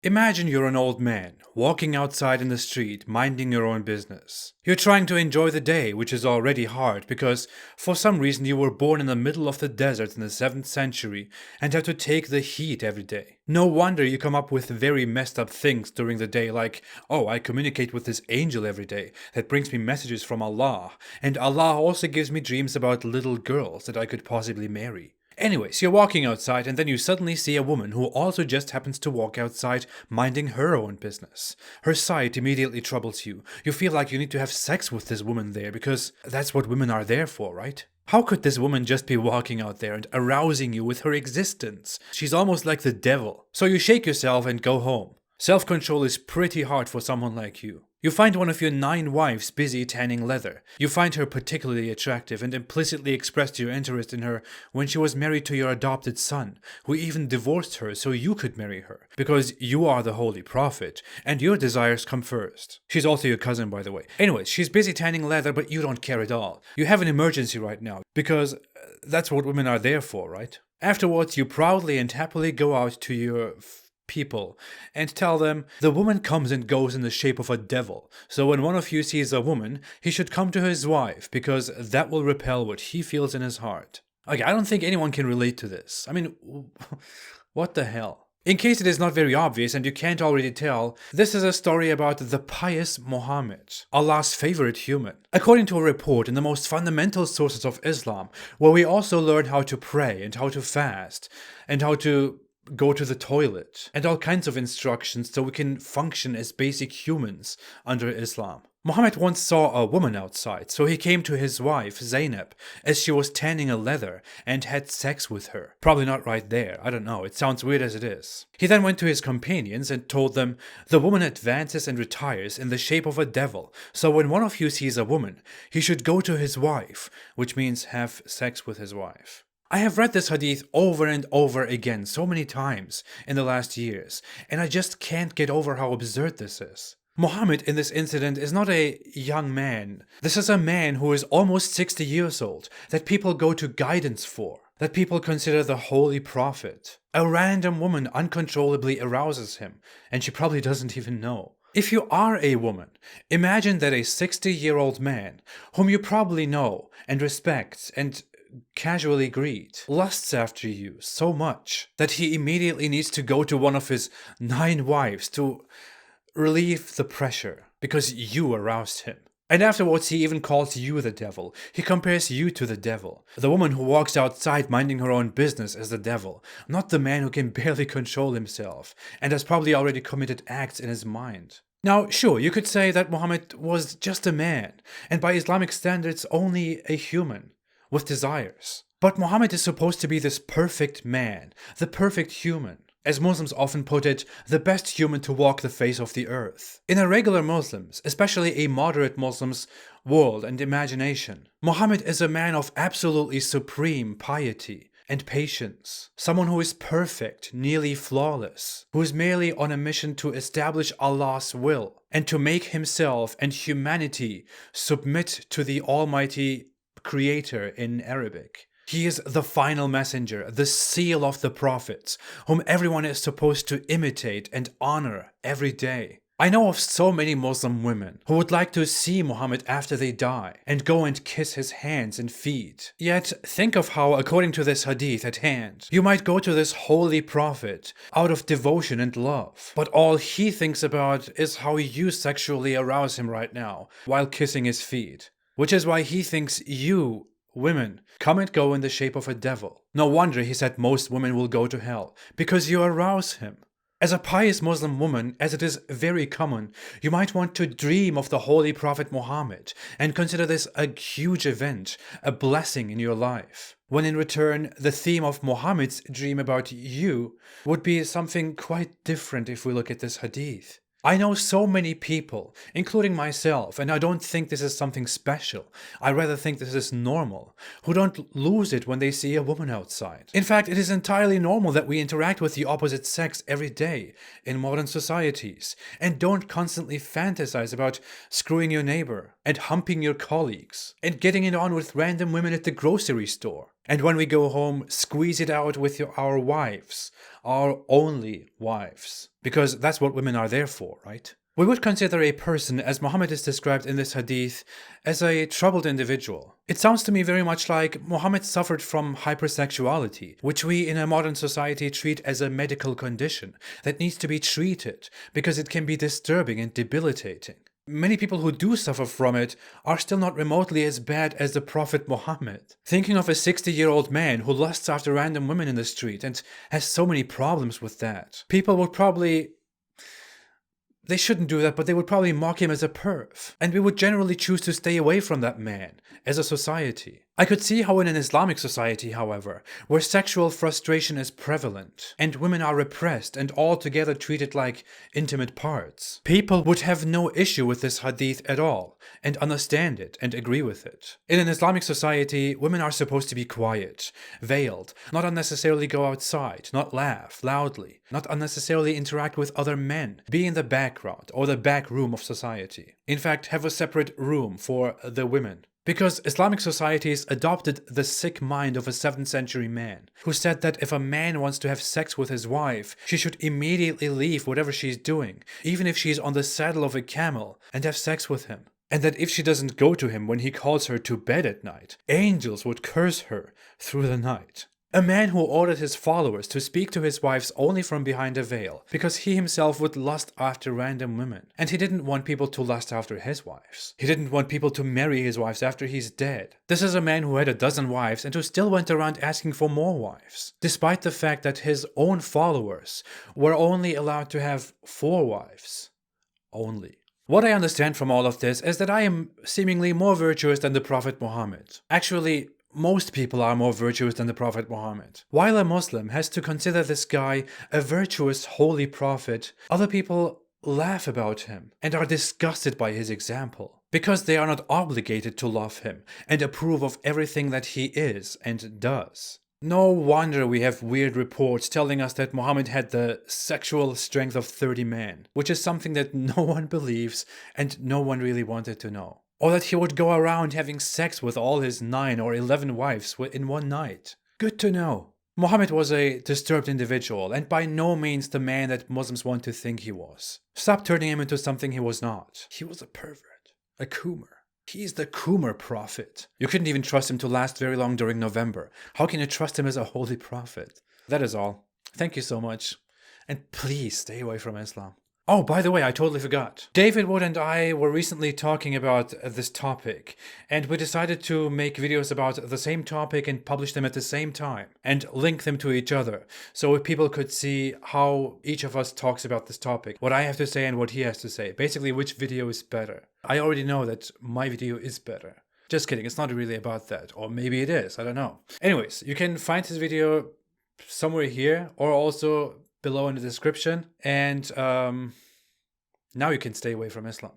Imagine you're an old man, walking outside in the street, minding your own business. You're trying to enjoy the day, which is already hard because, for some reason, you were born in the middle of the desert in the 7th century and have to take the heat every day. No wonder you come up with very messed up things during the day, like, oh, I communicate with this angel every day that brings me messages from Allah, and Allah also gives me dreams about little girls that I could possibly marry. Anyways, you're walking outside and then you suddenly see a woman who also just happens to walk outside minding her own business. Her sight immediately troubles you. You feel like you need to have sex with this woman there because that's what women are there for, right? How could this woman just be walking out there and arousing you with her existence? She's almost like the devil. So you shake yourself and go home. Self-control is pretty hard for someone like you. You find one of your 9 wives busy tanning leather. You find her particularly attractive and implicitly expressed your interest in her when she was married to your adopted son, who even divorced her so you could marry her, because you are the holy prophet, and your desires come first. She's also your cousin, by the way. Anyways, she's busy tanning leather, but you don't care at all. You have an emergency right now, because that's what women are there for, right? Afterwards, you proudly and happily go out to your people and tell them the woman comes and goes in the shape of a devil. So when one of you sees a woman, he should come to his wife because that will repel what he feels in his heart. Okay, I don't think anyone can relate to this. I mean, what the hell? In case it is not very obvious and you can't already tell, this is a story about the pious Muhammad, Allah's favorite human. According to a report in the most fundamental sources of Islam, where we also learn how to pray and how to fast and how to go to the toilet, and all kinds of instructions so we can function as basic humans under Islam. Muhammad once saw a woman outside, so he came to his wife, Zainab, as she was tanning a leather and had sex with her. Probably not right there, I don't know, it sounds weird as it is. He then went to his companions and told them, the woman advances and retires in the shape of a devil, so when one of you sees a woman, he should go to his wife, which means have sex with his wife. I have read this hadith over and over again so many times in the last years, and I just can't get over how absurd this is. Muhammad in this incident is not a young man. This is a man who is almost 60 years old, that people go to guidance for, that people consider the holy prophet. A random woman uncontrollably arouses him, and she probably doesn't even know. If you are a woman, imagine that a 60-year-old man, whom you probably know and respect and casually greet, lusts after you so much that he immediately needs to go to one of his 9 wives to relieve the pressure because you aroused him. And afterwards he even calls you the devil. He compares you to the devil. The woman who walks outside minding her own business as the devil, not the man who can barely control himself and has probably already committed acts in his mind. Now, sure, you could say that Muhammad was just a man, and by Islamic standards only a human with desires. But Muhammad is supposed to be this perfect man, the perfect human. As Muslims often put it, the best human to walk the face of the earth. In a regular Muslim's, especially a moderate Muslim's, world and imagination, Muhammad is a man of absolutely supreme piety and patience. Someone who is perfect, nearly flawless, who is merely on a mission to establish Allah's will and to make himself and humanity submit to the Almighty Creator in Arabic. He is the final messenger, the seal of the prophets, whom everyone is supposed to imitate and honor every day. I know of so many Muslim women who would like to see Muhammad after they die and go and kiss his hands and feet. Yet think of how, according to this hadith at hand, you might go to this holy prophet out of devotion and love, but all he thinks about is how you sexually arouse him right now while kissing his feet. Which is why he thinks you, women, come and go in the shape of a devil. No wonder he said most women will go to hell, because you arouse him. As a pious Muslim woman, as it is very common, you might want to dream of the Holy Prophet Muhammad and consider this a huge event, a blessing in your life. When in return, the theme of Muhammad's dream about you would be something quite different if we look at this hadith. I know so many people, including myself, and I don't think this is something special. I rather think this is normal, who don't lose it when they see a woman outside. In fact, it is entirely normal that we interact with the opposite sex every day in modern societies, and don't constantly fantasize about screwing your neighbor, and humping your colleagues, and getting it on with random women at the grocery store. And when we go home, squeeze it out with our wives, our only wives. Because that's what women are there for, right? We would consider a person, as Muhammad is described in this hadith, as a troubled individual. It sounds to me very much like Muhammad suffered from hypersexuality, which we in a modern society treat as a medical condition that needs to be treated because it can be disturbing and debilitating. Many people who do suffer from it are still not remotely as bad as the Prophet Muhammad. Thinking of a 60-year-old man who lusts after random women in the street and has so many problems with that. People would probably... They shouldn't do that, but they would probably mock him as a perv. And we would generally choose to stay away from that man, as a society. I could see how in an Islamic society, however, where sexual frustration is prevalent, and women are repressed and altogether treated like intimate parts, people would have no issue with this hadith at all, and understand it and agree with it. In an Islamic society, women are supposed to be quiet, veiled, not unnecessarily go outside, not laugh loudly, not unnecessarily interact with other men, be in the background or the back room of society. In fact, have a separate room for the women. Because Islamic societies adopted the sick mind of a 7th century man, who said that if a man wants to have sex with his wife, she should immediately leave whatever she's doing, even if she's on the saddle of a camel, and have sex with him. And that if she doesn't go to him when he calls her to bed at night, angels would curse her through the night. A man who ordered his followers to speak to his wives only from behind a veil, because he himself would lust after random women. And he didn't want people to lust after his wives. He didn't want people to marry his wives after he's dead. This is a man who had a dozen wives and who still went around asking for more wives, despite the fact that his own followers were only allowed to have 4 wives. Only. What I understand from all of this is that I am seemingly more virtuous than the Prophet Muhammad. Actually, most people are more virtuous than the Prophet Muhammad. While a Muslim has to consider this guy a virtuous holy prophet, other people laugh about him and are disgusted by his example, because they are not obligated to love him and approve of everything that he is and does. No wonder we have weird reports telling us that Muhammad had the sexual strength of 30 men, which is something that no one believes and no one really wanted to know. Or that he would go around having sex with all his 9 or 11 wives in one night. Good to know. Muhammad was a disturbed individual, and by no means the man that Muslims want to think he was. Stop turning him into something he was not. He was a pervert. A coomer. He's the coomer prophet. You couldn't even trust him to last very long during November. How can you trust him as a holy prophet? That is all. Thank you so much. And please stay away from Islam. Oh, by the way, I totally forgot. David Wood and I were recently talking about this topic, and we decided to make videos about the same topic and publish them at the same time, and link them to each other, so people could see how each of us talks about this topic, what I have to say and what he has to say, basically which video is better. I already know that my video is better. Just kidding, it's not really about that, or maybe it is, I don't know. Anyways, you can find this video somewhere here, or also below in the description, and now you can stay away from Islam.